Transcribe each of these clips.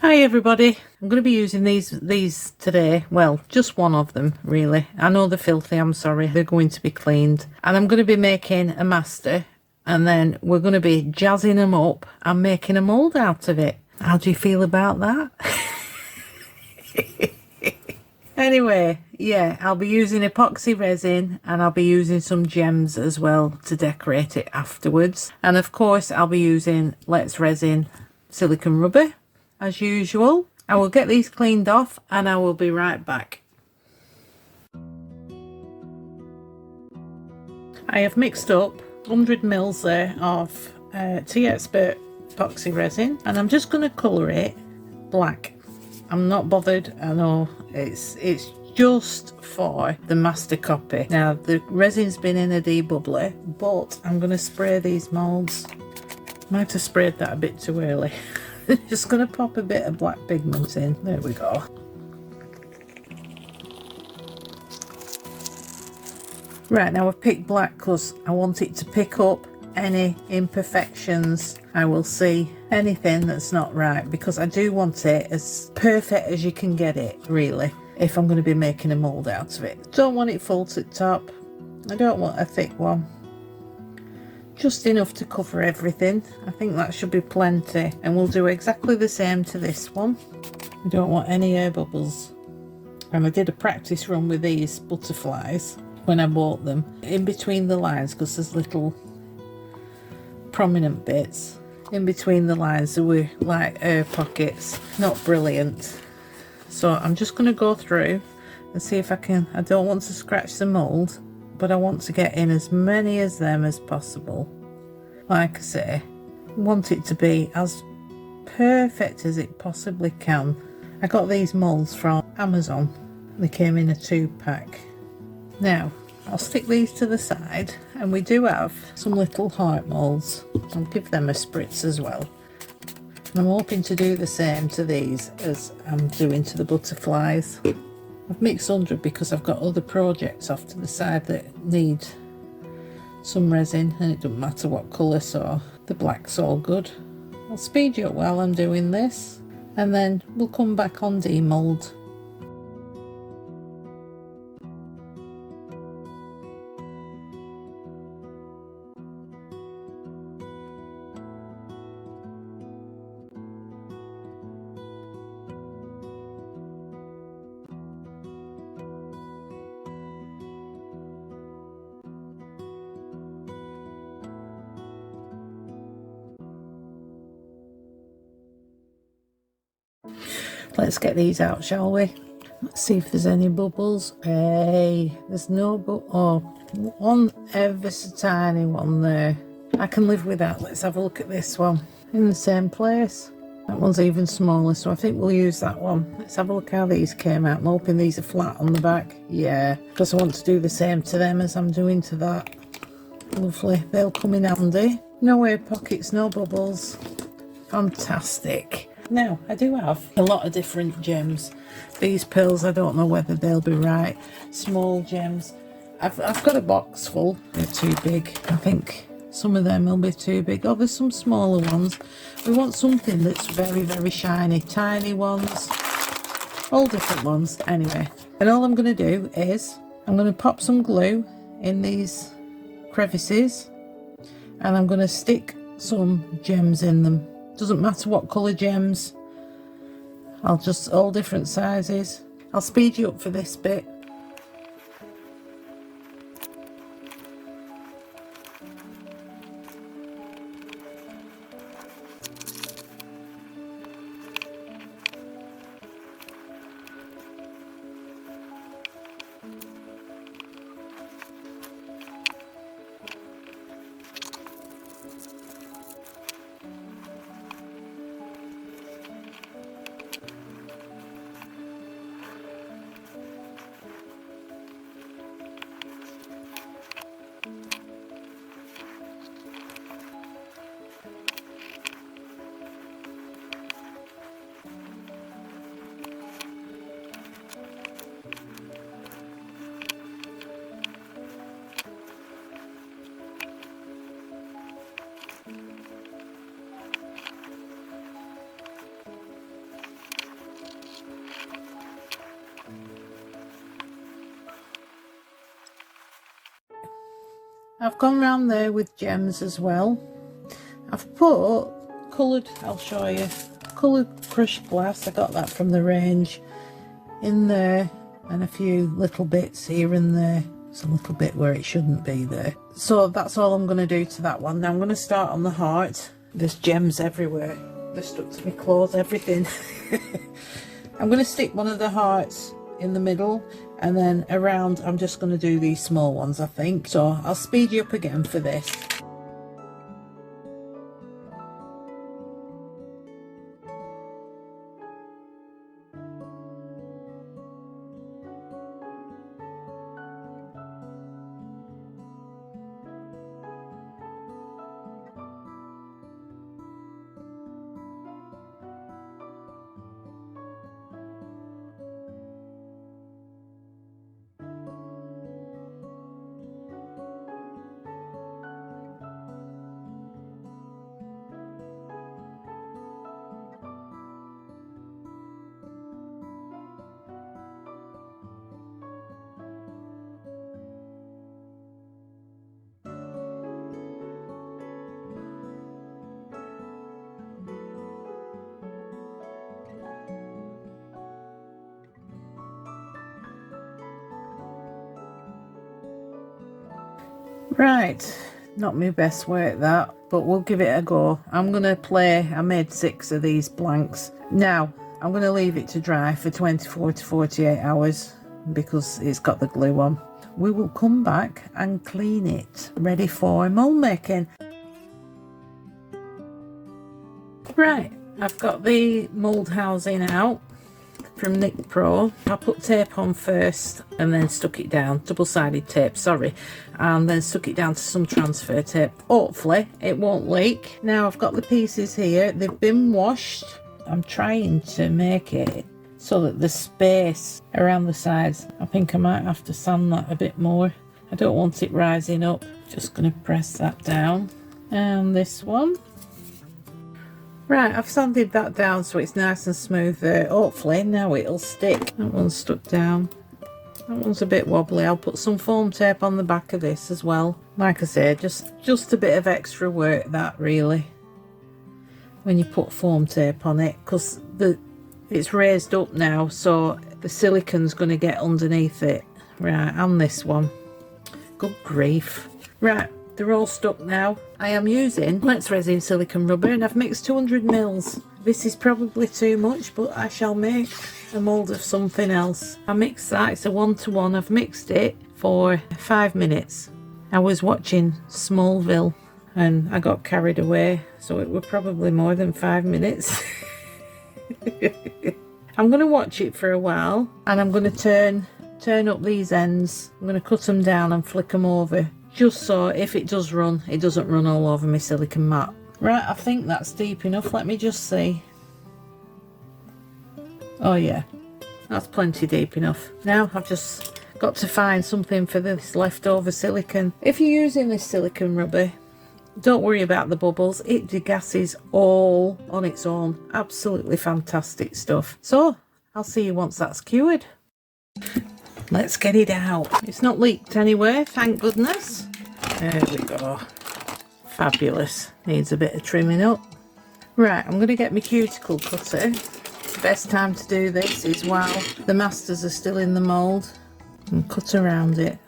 Hi everybody, I'm going to be using these today. Well, just one of them really. I know they're filthy, I'm sorry, they're going to be cleaned. And I'm going to be making a master, and then we're going to be jazzing them up and making a mould out of it. How do you feel about that? Anyway, yeah, I'll be using epoxy resin and I'll be using some gems as well to decorate it afterwards. And of course I'll be using Let's Resin silicone rubber as usual. I will get these cleaned off and I will be right back. I have mixed up 100 mils there of Teexpert epoxy resin, and I'm just going to colour it black. I'm not bothered, I know it's just for the master copy. Now the resin's been in a debubbler, but I'm going to spray these moulds. Might have sprayed that a bit too early. Just going to pop a bit of black pigment in. There we go. Right, now I've picked black because I want it to pick up any imperfections I will see, anything that's not right, because I do want it as perfect as you can get it, really, if I'm going to be making a mould out of it. Don't want it full to the top. I don't want a thick one. Just enough to cover everything. I think that should be plenty, and we'll do exactly the same to this one. I don't want any air bubbles. And I did a practice run with these butterflies when I bought them, in between the lines, because there's little prominent bits in between the lines. There were like air pockets. Not brilliant. So I'm just going to go through and see if I can. I don't want to scratch the mould, but I want to get in as many of them as possible. Like I say, I want it to be as perfect as it possibly can. I got these moulds from Amazon. They came in a 2-pack. Now I'll stick these to the side, and we do have some little heart moulds. I'll give them a spritz as well. And I'm hoping to do the same to these as I'm doing to the butterflies. I've mixed 100 because I've got other projects off to the side that need some resin, and it doesn't matter what colour, so the black's all good. I'll speed you up while I'm doing this, and then we'll come back on demold. Let's get these out, shall we? Let's see if there's any bubbles. Hey, there's no bubble. Oh, one ever so tiny one there. I can live with that. Let's have a look at this one. In the same place. That one's even smaller, so I think we'll use that one. Let's have a look how these came out. I'm hoping these are flat on the back. Yeah, because I want to do the same to them as I'm doing to that. Lovely. They'll come in handy. No air pockets, no bubbles. Fantastic. Now, I do have a lot of different gems. These pearls, I don't know whether they'll be right. Small gems. I've got a box full. They're too big. I think some of them will be too big. Oh, there's some smaller ones. We want something that's very, very shiny. Tiny ones. All different ones. Anyway, and all I'm going to do is I'm going to pop some glue in these crevices, and I'm going to stick some gems in them. Doesn't matter what colour gems. I'll just, all different sizes. I'll speed you up for this bit. I've gone round there with gems as well. I've put coloured, I'll show you, coloured crushed glass. I got that from the range in there, and a few little bits here and there. It's a little bit where it shouldn't be there. So that's all I'm going to do to that one. Now I'm going to start on the heart. There's gems everywhere. They're stuck to my clothes, everything. I'm going to stick one of the hearts in the middle, and then around I'm just going to do these small ones, I think. So I'll speed you up again for this. Right, not my best work that, but we'll give it a go. I'm going to play, I made 6 of these blanks. Now, I'm going to leave it to dry for 24 to 48 hours because it's got the glue on. We will come back and clean it, ready for mould making. Right, I've got the mould housing out from Nick Pro. I put tape on first and then stuck it down, double-sided tape, sorry, and then stuck it down to some transfer tape. Hopefully it won't leak. Now I've got the pieces here, they've been washed. I'm trying to make it so that the space around the sides, I think I might have to sand that a bit more. I don't want it rising up. Just going to press that down. And this one. Right, I've sanded that down so it's nice and smooth there. Hopefully now it'll stick. That one's stuck down. That one's a bit wobbly. I'll put some foam tape on the back of this as well. Like I say, just a bit of extra work that really, when you put foam tape on it, because it's raised up now, so the silicone's going to get underneath it. Right, and this one. Good grief. Right, they're all stuck now. I am using Let's Resin silicone rubber, and I've mixed 200 mils. This is probably too much, but I shall make a mould of something else. I mixed that, it's a 1-to-1. I've mixed it for 5 minutes. I was watching Smallville and I got carried away, so it was probably more than 5 minutes. I'm going to watch it for a while, and I'm going to turn up these ends. I'm going to cut them down and flick them over, just so if it does run, it doesn't run all over my silicone mat. Right, I think that's deep enough. Let me just see. Oh yeah, that's plenty deep enough. Now I've just got to find something for this leftover silicone. If you're using this silicone rubber, don't worry about the bubbles. It degasses all on its own. Absolutely fantastic stuff. So I'll see you once that's cured. Let's get it out. It's not leaked anywhere, thank goodness. There we go. Fabulous. Needs a bit of trimming up. Right, I'm going to get my cuticle cutter. The best time to do this is while the masters are still in the mould, and cut around it.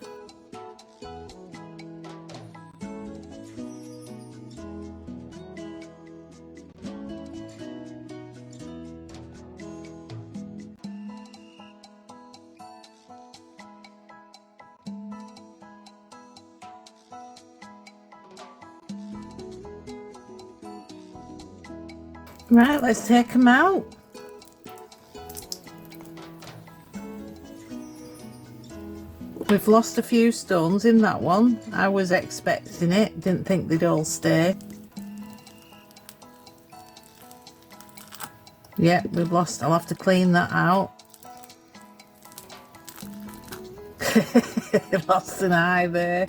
Right, let's take them out. We've lost a few stones in that one. I was expecting it, didn't think they'd all stay. Yeah, we've lost, I'll have to clean that out. Lost an eye there.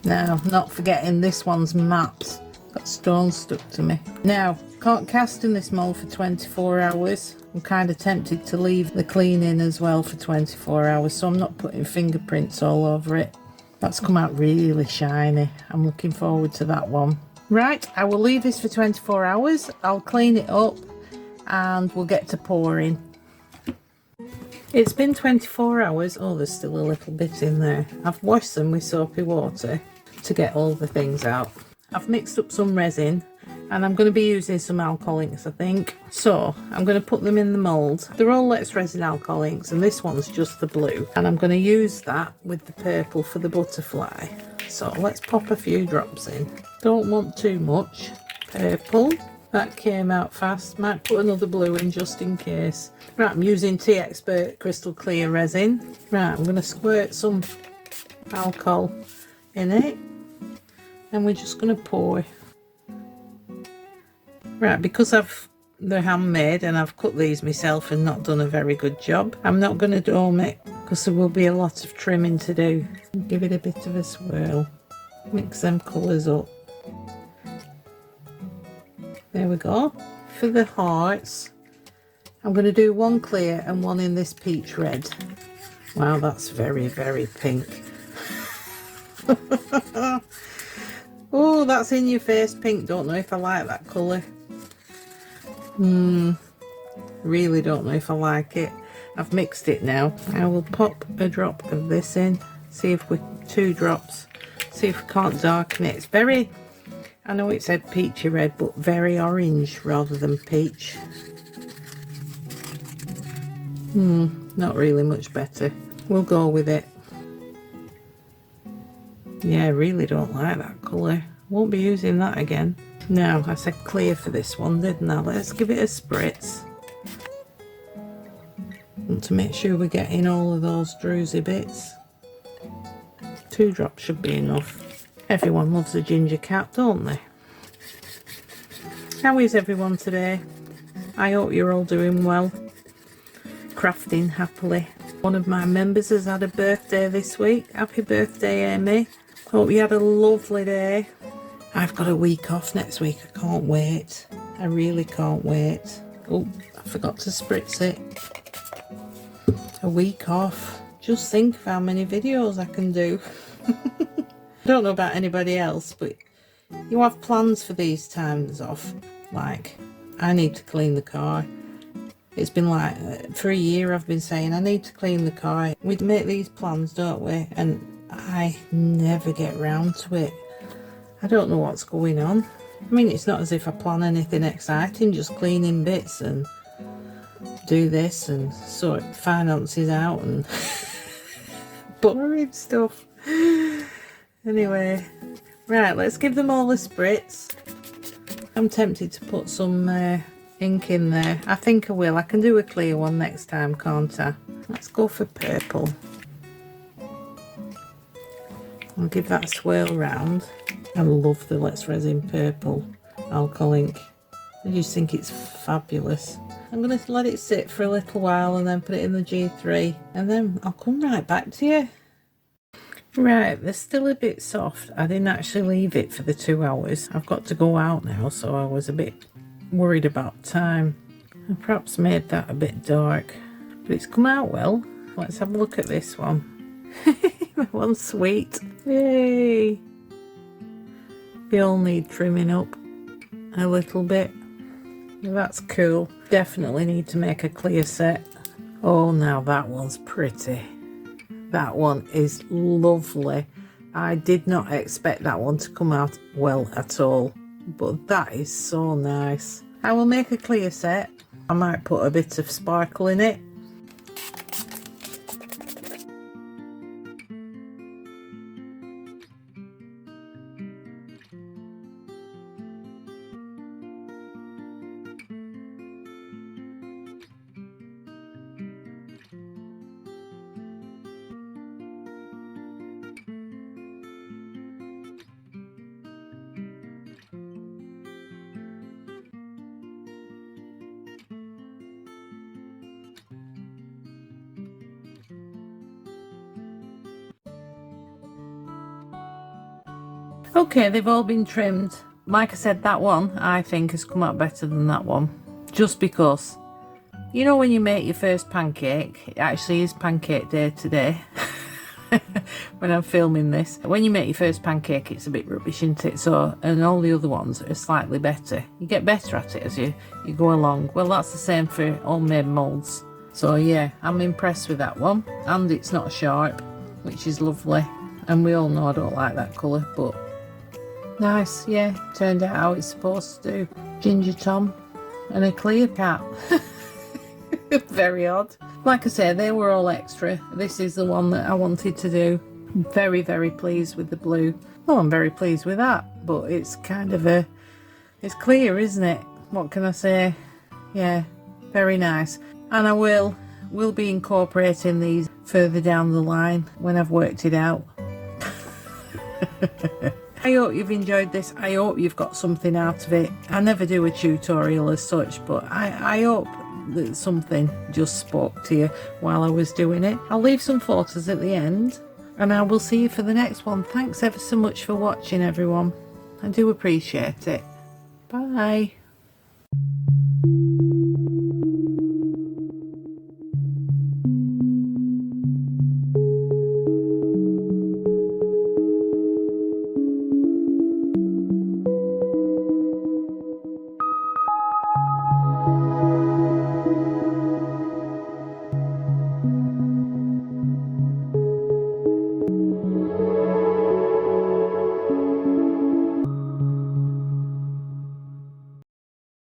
Now, not forgetting this one's matte. Got stones stuck to me. Now, can't cast in this mould for 24 hours. I'm kind of tempted to leave the cleaning as well for 24 hours, so I'm not putting fingerprints all over it. That's come out really shiny. I'm looking forward to that one. Right, I will leave this for 24 hours. I'll clean it up and we'll get to pouring. It's been 24 hours. Oh, there's still a little bit in there. I've washed them with soapy water to get all the things out. I've mixed up some resin and I'm going to be using some alcohol inks, I think. So I'm going to put them in the mould. They're all Let's Resin alcohol inks and this one's just the blue. And I'm going to use that with the purple for the butterfly. So let's pop a few drops in. Don't want too much. Purple. That came out fast. Might put another blue in just in case. Right, I'm using Teexpert crystal clear resin. Right, I'm going to squirt some alcohol in it. And we're just going to pour. Right, because they're handmade and I've cut these myself and not done a very good job, I'm not going to dome it because there will be a lot of trimming to do. Give it a bit of a swirl. Mix them colours up. There we go. For the hearts, I'm going to do one clear and one in this peach red. Wow, that's very, very pink. Oh, that's in your face pink. Don't know if I like that colour. Really don't know if I like it. I've mixed it now. I will pop a drop of this in. See if we, 2 drops. See if we can't darken it. It's very, I know it said peachy red, but very orange rather than peach. Not really much better. We'll go with it. Yeah, I really don't like that colour. Won't be using that again. Now, I said clear for this one, didn't I? Let's give it a spritz. Want to make sure we're getting all of those druzy bits. 2 drops should be enough. Everyone loves a ginger cat, don't they? How is everyone today? I hope you're all doing well. Crafting happily. One of my members has had a birthday this week. Happy birthday, Amy. Hope you had a lovely day. I've got a week off next week. I can't wait. I really can't wait. Oh, I forgot to spritz it. A week off. Just think of how many videos I can do. I don't know about anybody else, but you have plans for these times off. Like, I need to clean the car. It's been like, for a year I've been saying I need to clean the car. We make these plans, don't we? And I never get round to it. I don't know what's going on. I mean, it's not as if I plan anything exciting, just cleaning bits and do this and sort finances out and boring stuff. Anyway, right, let's give them all a spritz. I'm tempted to put some ink in there. I think I will. I can do a clear one next time, can't I? Let's go for purple. I'll give that a swirl round. I love the Let's Resin purple alcohol ink. I just think it's fabulous. I'm going to let it sit for a little while and then put it in the G3 and then I'll come right back to you. Right, they're still a bit soft. I didn't actually leave it for the 2 hours. I've got to go out now, so I was a bit worried about time. I perhaps made that a bit dark, but it's come out well. Let's have a look at this one. That one's sweet. Yay! They all need trimming up a little bit. That's cool. Definitely need to make a clear set. Oh, now that one's pretty. That one is lovely. I did not expect that one to come out well at all, but that is so nice. I will make a clear set. I might put a bit of sparkle in it. Okay, they've all been trimmed. Like I said, that one I think has come out better than that one. Just because, you know, when you make your first pancake, it actually is pancake day today. when I'm filming this. When you make your first pancake, it's a bit rubbish, isn't it? So, and all the other ones are slightly better. You get better at it as you go along. Well, that's the same for homemade moulds. So yeah, I'm impressed with that one. And it's not sharp, which is lovely. And we all know I don't like that colour, but nice, yeah. Turned out how it's supposed to do. Ginger Tom and a clear cap. Very odd. Like I said, they were all extra. This is the one that I wanted to do. Very, very pleased with the blue. Well, I'm very pleased with that, but it's kind of it's clear, isn't it? What can I say? Yeah, very nice. And I will be incorporating these further down the line when I've worked it out. I hope you've enjoyed this. I hope you've got something out of it. I never do a tutorial as such, but I hope that something just spoke to you while I was doing it. I'll leave some photos at the end, and I will see you for the next one. Thanks ever so much for watching, everyone. I do appreciate it. Bye.